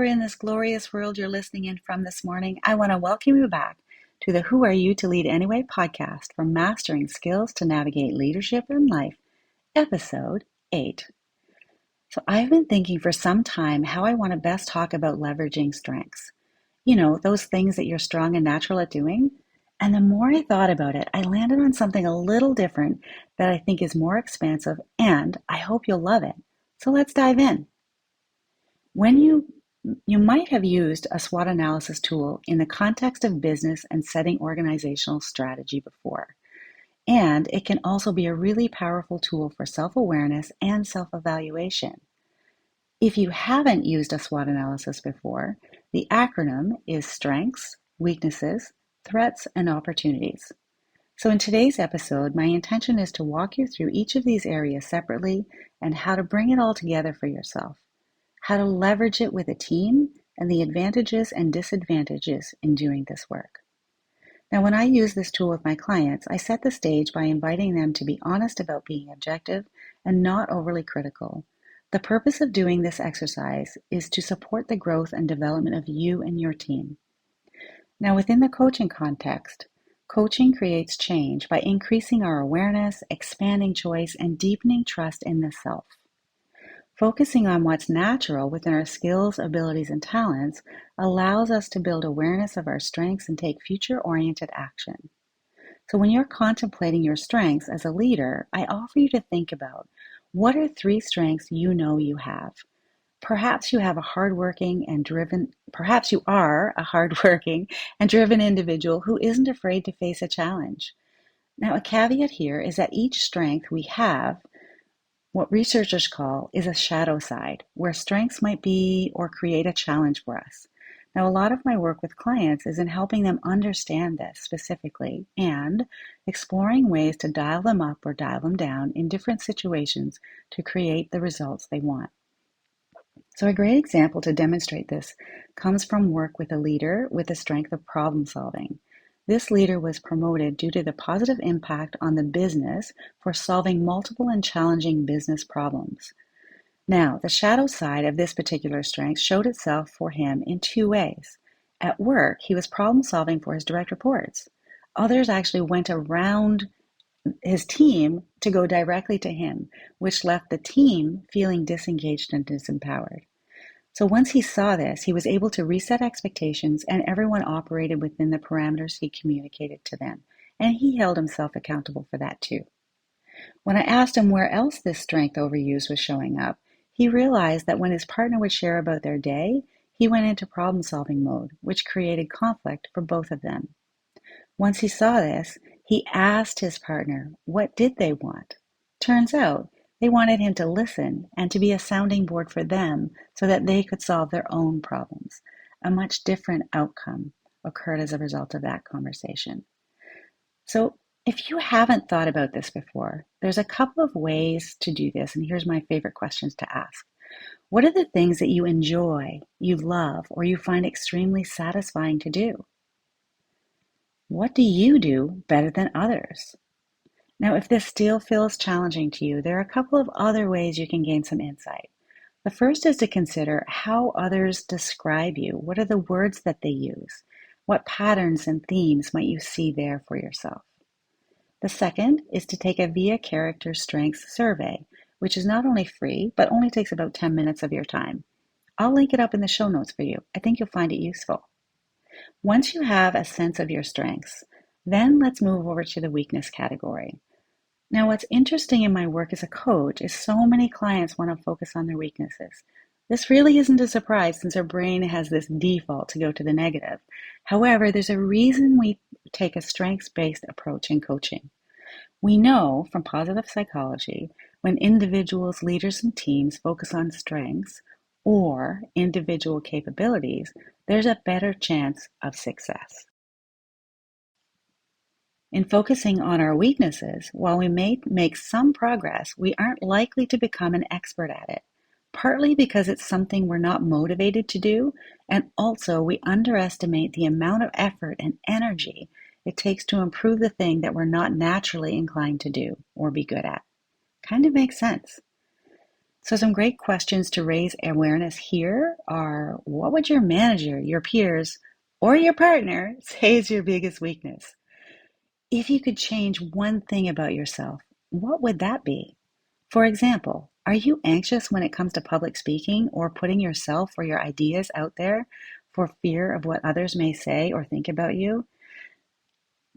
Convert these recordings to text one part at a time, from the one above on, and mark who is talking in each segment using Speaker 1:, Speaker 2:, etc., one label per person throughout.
Speaker 1: in this glorious world you're listening in from this morning, I want to welcome you back to the Who Are You to Lead Anyway podcast, from mastering skills to navigate leadership in life, episode 8. So I've been thinking for some time how I want to best talk about leveraging strengths. You know, those things that you're strong and natural at doing. And the more I thought about it, I landed on something a little different that I think is more expansive, and I hope you'll love it. So let's dive in. When you might have used a SWOT analysis tool in the context of business and setting organizational strategy before. And it can also be a really powerful tool for self-awareness and self-evaluation. If you haven't used a SWOT analysis before, the acronym is Strengths, Weaknesses, Threats, and Opportunities. So in today's episode, my intention is to walk you through each of these areas separately and how to bring it all together for yourself, how to leverage it with a team, and the advantages and disadvantages in doing this work. Now, when I use this tool with my clients, I set the stage by inviting them to be honest about being objective and not overly critical. The purpose of doing this exercise is to support the growth and development of you and your team. Now, within the coaching context, coaching creates change by increasing our awareness, expanding choice, and deepening trust in the self. Focusing on what's natural within our skills, abilities, and talents allows us to build awareness of our strengths and take future-oriented action. So when you're contemplating your strengths as a leader, I offer you to think about, what are 3 strengths you know you have? Perhaps you are a hardworking and driven individual who isn't afraid to face a challenge. Now, a caveat here is that each strength we have, what researchers call, is a shadow side, where strengths might be or create a challenge for us. Now, a lot of my work with clients is in helping them understand this specifically and exploring ways to dial them up or dial them down in different situations to create the results they want. So a great example to demonstrate this comes from work with a leader with the strength of problem solving. This leader was promoted due to the positive impact on the business for solving multiple and challenging business problems. Now, the shadow side of this particular strength showed itself for him in 2 ways. At work, he was problem solving for his direct reports. Others actually went around his team to go directly to him, which left the team feeling disengaged and disempowered. So once he saw this, he was able to reset expectations, and everyone operated within the parameters he communicated to them. And he held himself accountable for that too. When I asked him where else this strength overuse was showing up, he realized that when his partner would share about their day, he went into problem-solving mode, which created conflict for both of them. Once he saw this, he asked his partner, what did they want? Turns out, they wanted him to listen and to be a sounding board for them so that they could solve their own problems. A much different outcome occurred as a result of that conversation. So if you haven't thought about this before, there's a couple of ways to do this, and here's my favorite questions to ask. What are the things that you enjoy, you love, or you find extremely satisfying to do? What do you do better than others? Now, if this still feels challenging to you, there are a couple of other ways you can gain some insight. The first is to consider how others describe you. What are the words that they use? What patterns and themes might you see there for yourself? The second is to take a VIA Character Strengths survey, which is not only free, but only takes about 10 minutes of your time. I'll link it up in the show notes for you. I think you'll find it useful. Once you have a sense of your strengths, then let's move over to the weakness category. Now, what's interesting in my work as a coach is so many clients want to focus on their weaknesses. This really isn't a surprise since our brain has this default to go to the negative. However, there's a reason we take a strengths-based approach in coaching. We know from positive psychology, when individuals, leaders, and teams focus on strengths or individual capabilities, there's a better chance of success. In focusing on our weaknesses, while we may make some progress, we aren't likely to become an expert at it, partly because it's something we're not motivated to do, and also we underestimate the amount of effort and energy it takes to improve the thing that we're not naturally inclined to do or be good at. Kind of makes sense. So some great questions to raise awareness here are, what would your manager, your peers, or your partner say is your biggest weakness? If you could change one thing about yourself, what would that be? For example, are you anxious when it comes to public speaking or putting yourself or your ideas out there for fear of what others may say or think about you?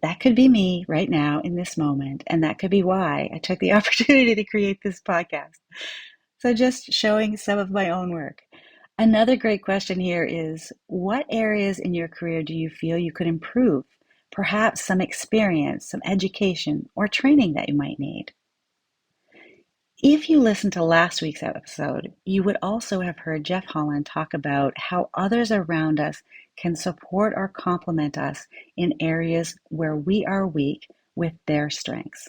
Speaker 1: That could be me right now in this moment, and that could be why I took the opportunity to create this podcast. So just showing some of my own work. Another great question here is, what areas in your career do you feel you could improve? Perhaps some experience, some education, or training that you might need. If you listened to last week's episode, you would also have heard Jeff Holland talk about how others around us can support or complement us in areas where we are weak with their strengths.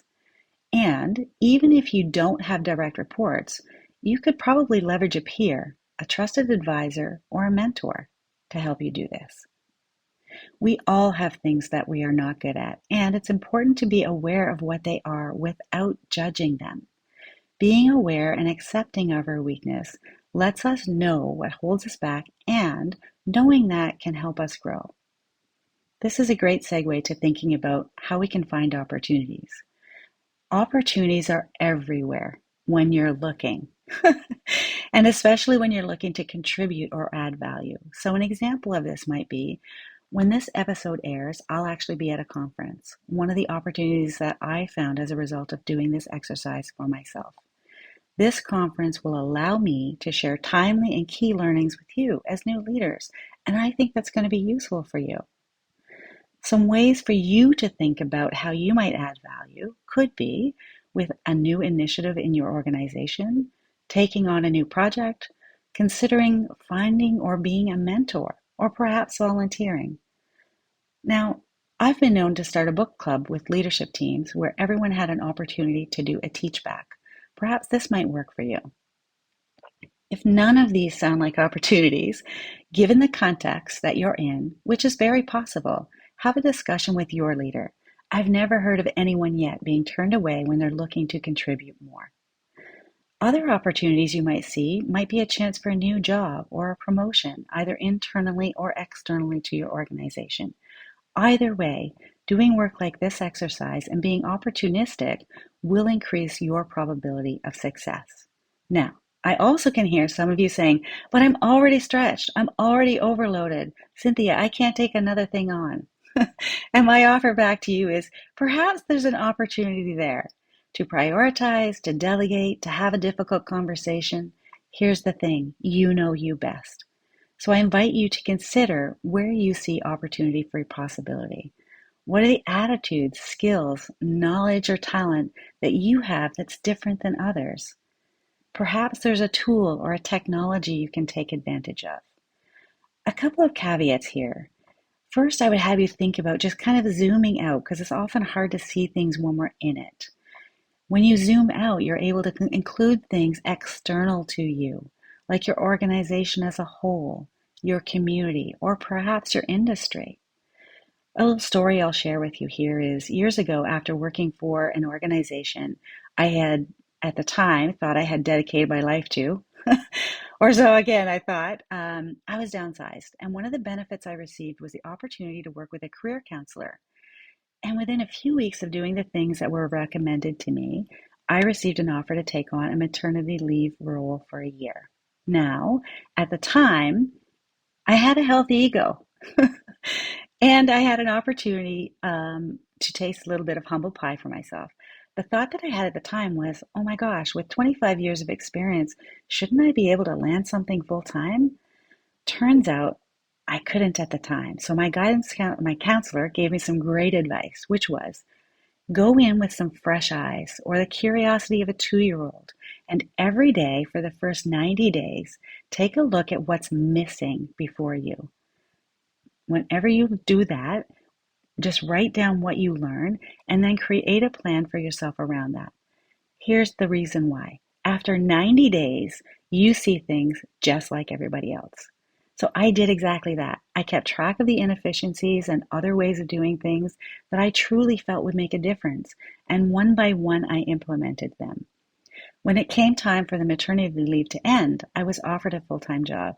Speaker 1: And even if you don't have direct reports, you could probably leverage a peer, a trusted advisor, or a mentor to help you do this. We all have things that we are not good at, and it's important to be aware of what they are without judging them. Being aware and accepting of our weakness lets us know what holds us back, and knowing that can help us grow. This is a great segue to thinking about how we can find opportunities. Opportunities are everywhere when you're looking, and especially when you're looking to contribute or add value. So an example of this might be, when this episode airs, I'll actually be at a conference. One of the opportunities that I found as a result of doing this exercise for myself. This conference will allow me to share timely and key learnings with you as new leaders, and I think that's going to be useful for you. Some ways for you to think about how you might add value could be with a new initiative in your organization, taking on a new project, considering finding or being a mentor, or perhaps volunteering. Now, I've been known to start a book club with leadership teams where everyone had an opportunity to do a teach back. Perhaps this might work for you. If none of these sound like opportunities, given the context that you're in, which is very possible, have a discussion with your leader. I've never heard of anyone yet being turned away when they're looking to contribute more. Other opportunities you might see might be a chance for a new job or a promotion, either internally or externally to your organization. Either way, doing work like this exercise and being opportunistic will increase your probability of success. Now, I also can hear some of you saying, but I'm already stretched. I'm already overloaded. Cynthia, I can't take another thing on. And my offer back to you is, perhaps there's an opportunity there to prioritize, to delegate, to have a difficult conversation. Here's the thing, you know you best. So I invite you to consider where you see opportunity for possibility. What are the attitudes, skills, knowledge, or talent that you have that's different than others? Perhaps there's a tool or a technology you can take advantage of. A couple of caveats here. First, I would have you think about just kind of zooming out, because it's often hard to see things when we're in it. When you zoom out, you're able to include things external to you, like your organization as a whole, your community, or perhaps your industry. A little story I'll share with you here is, years ago, after working for an organization I had, at the time, thought I had dedicated my life to, or so again I thought, I was downsized. And one of the benefits I received was the opportunity to work with a career counselor. And within a few weeks of doing the things that were recommended to me, I received an offer to take on a maternity leave role for a year. Now, at the time, I had a healthy ego. And I had an opportunity to taste a little bit of humble pie for myself. The thought that I had at the time was, oh my gosh, with 25 years of experience, shouldn't I be able to land something full time? Turns out I couldn't at the time. So my counselor gave me some great advice, which was, go in with some fresh eyes or the curiosity of a 2-year-old. And every day for the first 90 days, take a look at what's missing before you. Whenever you do that, just write down what you learn and then create a plan for yourself around that. Here's the reason why. After 90 days, you see things just like everybody else. So I did exactly that. I kept track of the inefficiencies and other ways of doing things that I truly felt would make a difference. And one by one, I implemented them. When it came time for the maternity leave to end, I was offered a full-time job.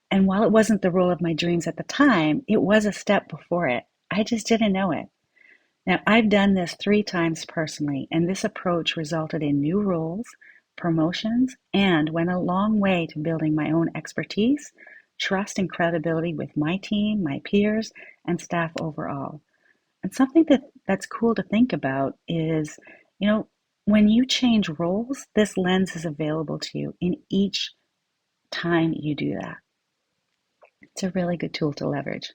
Speaker 1: And while it wasn't the role of my dreams at the time, it was a step before it. I just didn't know it. Now, I've done this 3 times personally, and this approach resulted in new roles, promotions, and went a long way to building my own expertise, trust, and credibility with my team, my peers, and staff overall. And something that's cool to think about is, when you change roles, this lens is available to you in each time you do that. It's a really good tool to leverage.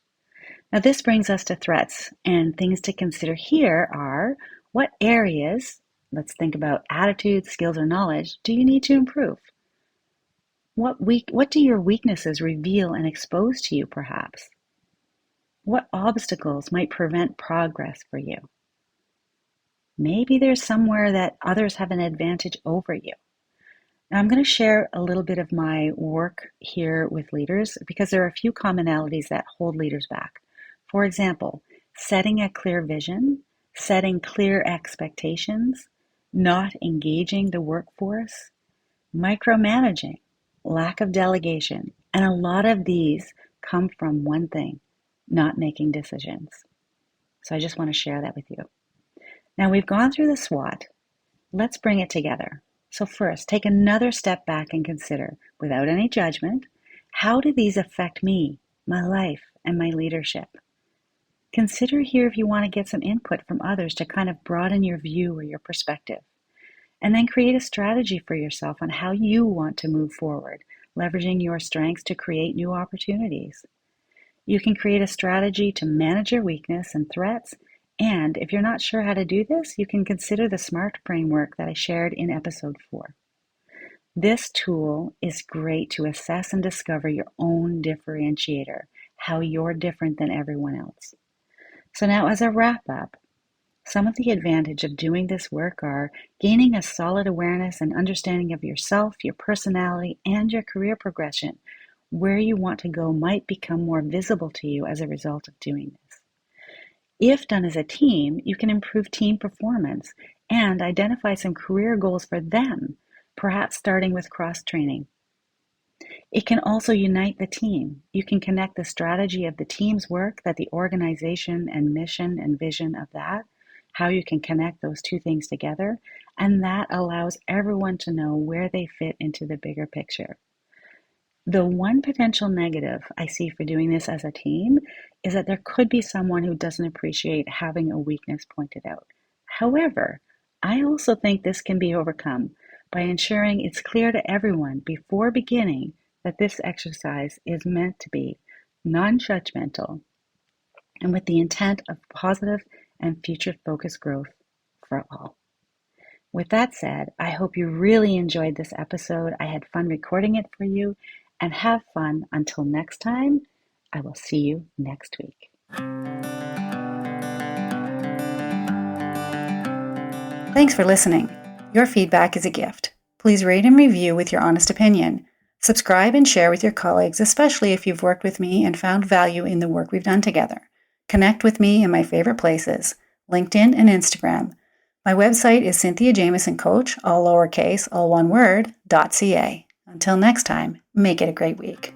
Speaker 1: Now, this brings us to threats, and things to consider here are what areas, let's think about attitudes, skills, or knowledge, do you need to improve? What do your weaknesses reveal and expose to you, perhaps? What obstacles might prevent progress for you? Maybe there's somewhere that others have an advantage over you. Now, I'm going to share a little bit of my work here with leaders because there are a few commonalities that hold leaders back. For example, setting a clear vision, setting clear expectations, not engaging the workforce, micromanaging, lack of delegation, and a lot of these come from one thing, not making decisions. So I just want to share that with you. Now we've gone through the SWOT. Let's bring it together. So first, take another step back and consider, without any judgment, how do these affect me, my life, and my leadership? Consider here if you want to get some input from others to kind of broaden your view or your perspective. And then create a strategy for yourself on how you want to move forward, leveraging your strengths to create new opportunities. You can create a strategy to manage your weakness and threats. And if you're not sure how to do this, you can consider the SMART framework that I shared in episode 4. This tool is great to assess and discover your own differentiator, how you're different than everyone else. So now as a wrap up, some of the advantage of doing this work are gaining a solid awareness and understanding of yourself, your personality, and your career progression. Where you want to go might become more visible to you as a result of doing this. If done as a team, you can improve team performance and identify some career goals for them, perhaps starting with cross-training. It can also unite the team. You can connect the strategy of the team's work, that the organization and mission and vision of that, how you can connect those two things together, and that allows everyone to know where they fit into the bigger picture. The one potential negative I see for doing this as a team is that there could be someone who doesn't appreciate having a weakness pointed out. However, I also think this can be overcome by ensuring it's clear to everyone before beginning that this exercise is meant to be non-judgmental and with the intent of positive and future-focused growth for all. With that said, I hope you really enjoyed this episode. I had fun recording it for you, and have fun. Until next time, I will see you next week.
Speaker 2: Thanks for listening. Your feedback is a gift. Please rate and review with your honest opinion. Subscribe and share with your colleagues, especially if you've worked with me and found value in the work we've done together. Connect with me in my favorite places, LinkedIn and Instagram. My website is Cynthia Jamieson Coach, all lowercase, all one word, .ca. Until next time, make it a great week.